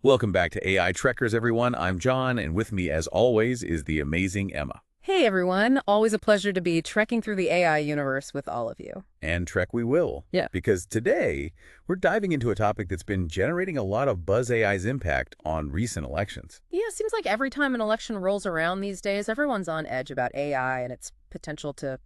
Welcome back to AI Trekkers, everyone. I'm John, and with me, as always, is the amazing Emma. Hey everyone, always a pleasure to be trekking through the AI universe with all of you. And trek we will, Yeah. because today we're diving into a topic that's been generating a lot of buzz AI's impact on recent elections. Yeah, it seems like every time an election rolls around these days, everyone's on edge about AI and its potential to,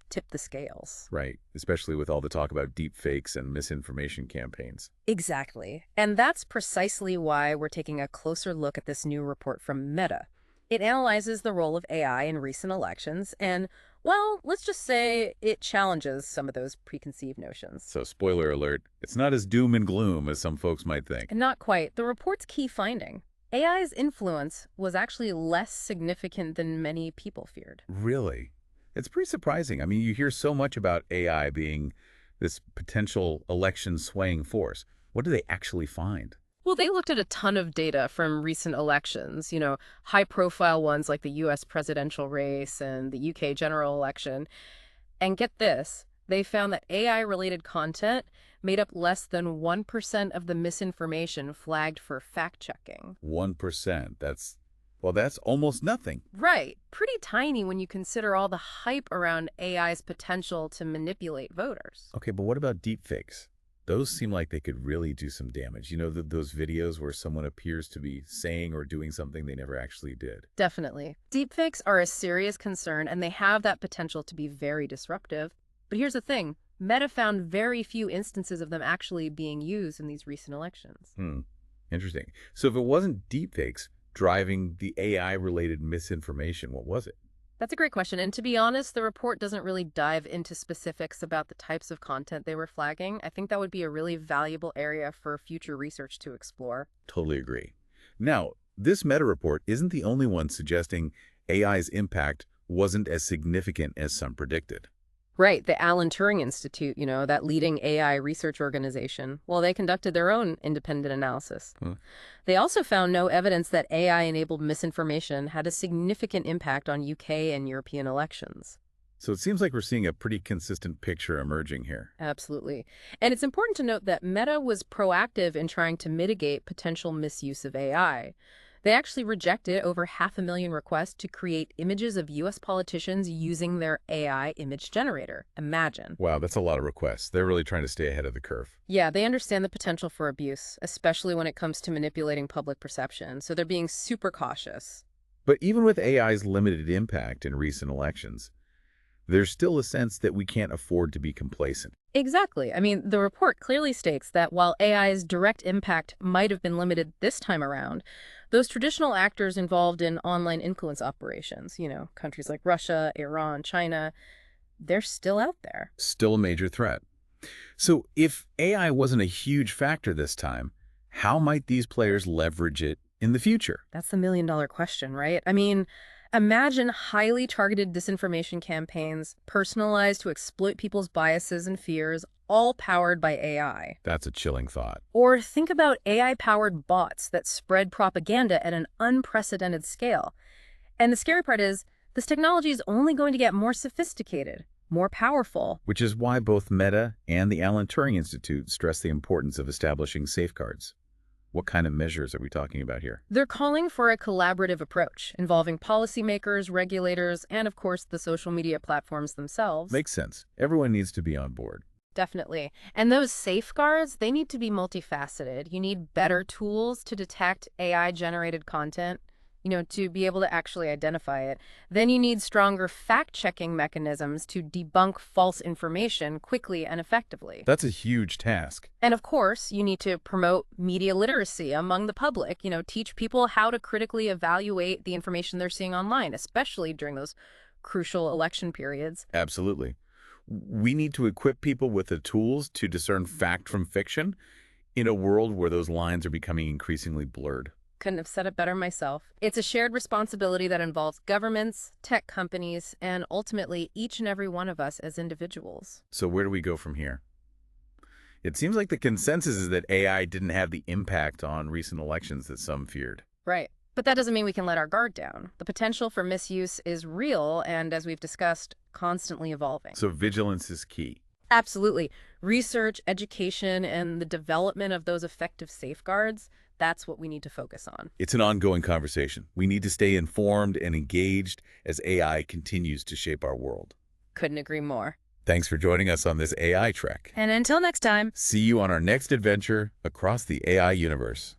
tip the scales. Right, especially with all the talk about deep fakes and misinformation campaigns. Exactly. And that's precisely why we're taking a closer look at this new report from Meta. It analyzes the role of AI in recent elections and, well, let's just say it challenges some of those preconceived notions. So spoiler alert, it's not as doom and gloom as some folks might think. And not quite. The report's key finding: AI's influence was actually less significant than many people feared. Really? It's pretty surprising. I mean, you hear so much about AI being this potential election swaying force. What do they actually find? Well, they looked at a ton of data from recent elections, high-profile ones like the US presidential race and the UK general election. And get this, they found that AI-related content made up less than 1% of the misinformation flagged for fact-checking. 1%. That's almost nothing. Right. Pretty tiny when you consider all the hype around AI's potential to manipulate voters. Okay, but what about deepfakes? Those seem like they could really do some damage. You know, those videos where someone appears to be saying or doing something they never actually did. Definitely. Deepfakes are a serious concern, and they have that potential to be very disruptive. But here's the thing. Meta found very few instances of them actually being used in these recent elections. Interesting. So if it wasn't deepfakes driving the AI-related misinformation, what was it? That's a great question. And to be honest, the report doesn't really dive into specifics about the types of content they were flagging. I think that would be a really valuable area for future research to explore. Totally agree. Now, this meta report isn't the only one suggesting AI's impact wasn't as significant as some predicted. Right, the Alan Turing Institute, that leading AI research organization, well, they conducted their own independent analysis. Huh. They also found no evidence that AI-enabled misinformation had a significant impact on UK and European elections. So it seems like we're seeing a pretty consistent picture emerging here. Absolutely. And it's important to note that Meta was proactive in trying to mitigate potential misuse of AI. They actually rejected over 500,000 requests to create images of U.S. politicians using their AI image generator. Imagine. Wow, that's a lot of requests. They're really trying to stay ahead of the curve. Yeah, they understand the potential for abuse, especially when it comes to manipulating public perception, so they're being super cautious. But even with AI's limited impact in recent elections, there's still a sense that we can't afford to be complacent. Exactly. I mean, the report clearly states that while AI's direct impact might have been limited this time around, those traditional actors involved in online influence operations, countries like Russia, Iran, China, they're still out there. Still a major threat. So if AI wasn't a huge factor this time, how might these players leverage it in the future? That's the million-dollar question, right? I mean, imagine highly targeted disinformation campaigns, personalized to exploit people's biases and fears, all powered by AI. That's a chilling thought. Or think about AI-powered bots that spread propaganda at an unprecedented scale. And the scary part is, this technology is only going to get more sophisticated, more powerful. Which is why both Meta and the Alan Turing Institute stress the importance of establishing safeguards. What kind of measures are we talking about here? They're calling for a collaborative approach involving policymakers, regulators, and of course the social media platforms themselves. Makes sense. Everyone needs to be on board. Definitely. And those safeguards, they need to be multifaceted. You need better tools to detect AI-generated content, to be able to actually identify it. Then you need stronger fact-checking mechanisms to debunk false information quickly and effectively. That's a huge task. And of course, you need to promote media literacy among the public, teach people how to critically evaluate the information they're seeing online, especially during those crucial election periods. Absolutely. We need to equip people with the tools to discern fact from fiction in a world where those lines are becoming increasingly blurred. Couldn't have said it better myself. It's a shared responsibility that involves governments, tech companies, and ultimately each and every one of us as individuals. So where do we go from here? It seems like the consensus is that AI didn't have the impact on recent elections that some feared. Right. But that doesn't mean we can let our guard down. The potential for misuse is real and, as we've discussed, constantly evolving. So vigilance is key. Absolutely. Research, education, and the development of those effective safeguards, That's what we need to focus on. It's an ongoing conversation. We need to stay informed and engaged as AI continues to shape our world. Couldn't agree more. Thanks for joining us on this AI trek. And until next time. See you on our next adventure across the AI universe.